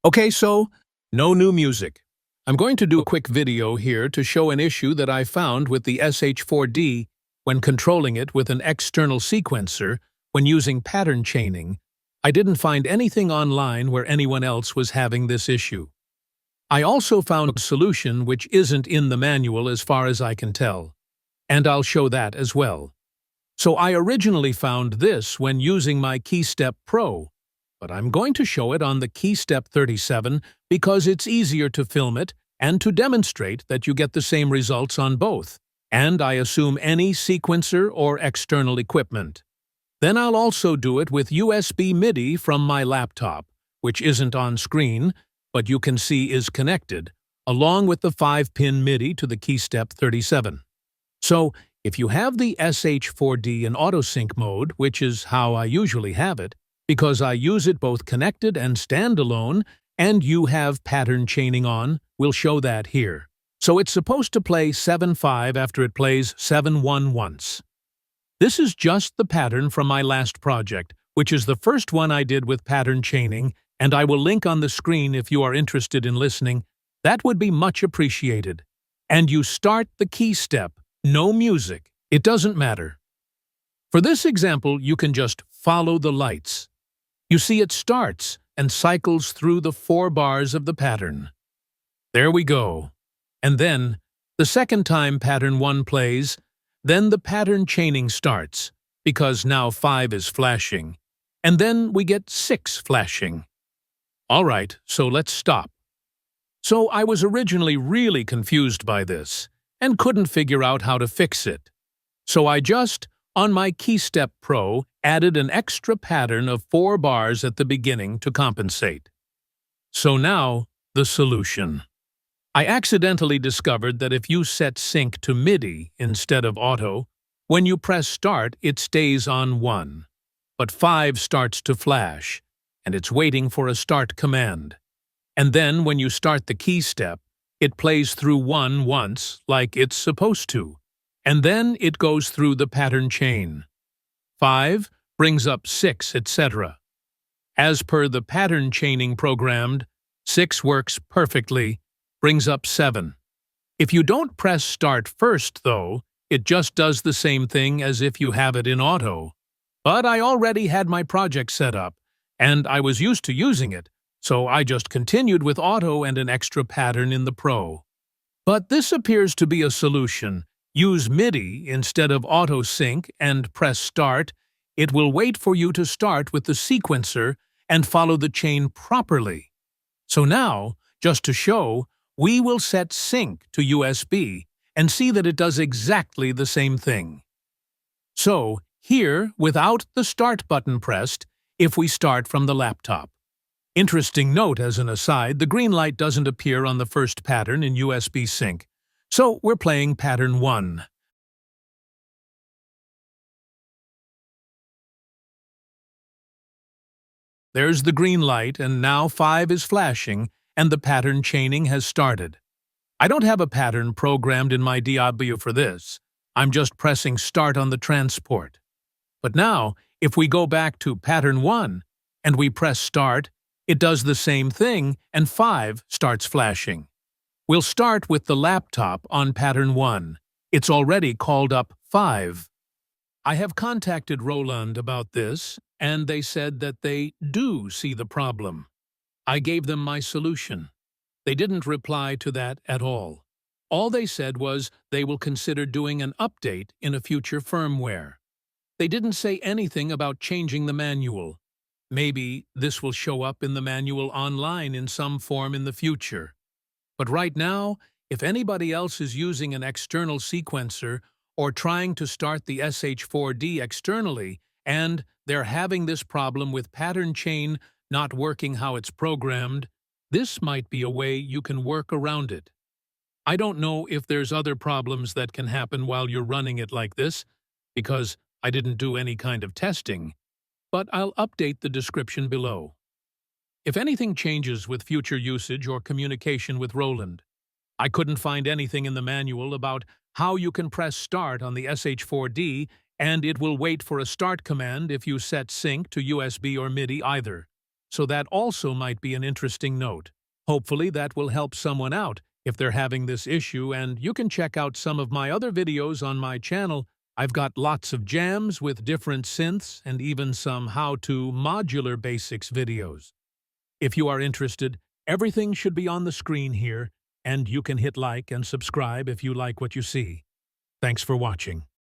Okay, so no new music. I'm going to do a quick video here to show an issue that I found with the SH-4d when controlling it with an external sequencer when using pattern chaining. I didn't find anything online where anyone else was having this issue. I also found a solution which isn't in the manual as far as I can tell, and I'll show that as well. So I originally found this when using my KeyStep Pro, but I'm going to show it on the KeyStep 37 because it's easier to film it and to demonstrate that you get the same results on both, and I assume any sequencer or external equipment. Then I'll also do it with USB MIDI from my laptop, which isn't on screen, but you can see is connected, along with the 5-pin MIDI to the KeyStep 37. So, if you have the SH-4d in autosync mode, which is how I usually have it, because I use it both connected and standalone, and you have pattern chaining on, we'll show that here. So it's supposed to play 7-5 after it plays 7-1 once. This is just the pattern from my last project, which is the first one I did with pattern chaining, and I will link on the screen if you are interested in listening. That would be much appreciated. And you start the key step, no music, it doesn't matter. For this example, you can just follow the lights. You see it starts and cycles through the 4 bars of the pattern. There we go. And then, the second time pattern 1 plays, then the pattern chaining starts, because now 5 is flashing, and then we get 6 flashing. Alright, so let's stop. So I was originally really confused by this, and couldn't figure out how to fix it. So I just, on my KeyStep Pro, added an extra pattern of 4 bars at the beginning to compensate. So now, the solution. I accidentally discovered that if you set sync to MIDI instead of auto, when you press start it stays on 1, but 5 starts to flash, and it's waiting for a start command. And then when you start the key step, it plays through 1 once, like it's supposed to, and then it goes through the pattern chain. 5 brings up 6, etc. As per the pattern chaining programmed, 6 works perfectly, brings up 7. If you don't press start first, though, it just does the same thing as if you have it in auto. But I already had my project set up, and I was used to using it, so I just continued with auto and an extra pattern in the Pro. But this appears to be a solution. Use MIDI instead of auto sync and press start. It will wait for you to start with the sequencer and follow the chain properly. So now, just to show, we will set sync to USB and see that it does exactly the same thing. So, here, without the start button pressed, if we start from the laptop. Interesting note as an aside, the green light doesn't appear on the first pattern in USB sync. So we're playing pattern 1. There's the green light, and now 5 is flashing, and the pattern chaining has started. I don't have a pattern programmed in my DAW for this. I'm just pressing start on the transport. But now, if we go back to pattern 1, and we press start, it does the same thing, and 5 starts flashing. We'll start with the laptop on pattern 1. It's already called up 5. I have contacted Roland about this, and they said that they do see the problem. I gave them my solution. They didn't reply to that at all. All they said was they will consider doing an update in a future firmware. They didn't say anything about changing the manual. Maybe this will show up in the manual online in some form in the future. But right now, if anybody else is using an external sequencer or trying to start the SH-4d externally, and they're having this problem with pattern chain not working how it's programmed, this might be a way you can work around it. I don't know if there's other problems that can happen while you're running it like this, because I didn't do any kind of testing, but I'll update the description below. If anything changes with future usage or communication with Roland, I couldn't find anything in the manual about how you can press start on the SH-4d and it will wait for a start command if you set sync to USB or MIDI either. so that also might be an interesting note. Hopefully that will help someone out if they're having this issue, and you can check out some of my other videos on my channel. I've got lots of jams with different synths and even some how-to modular basics videos. If you are interested, everything should be on the screen here, and you can hit like and subscribe if you like what you see. Thanks for watching.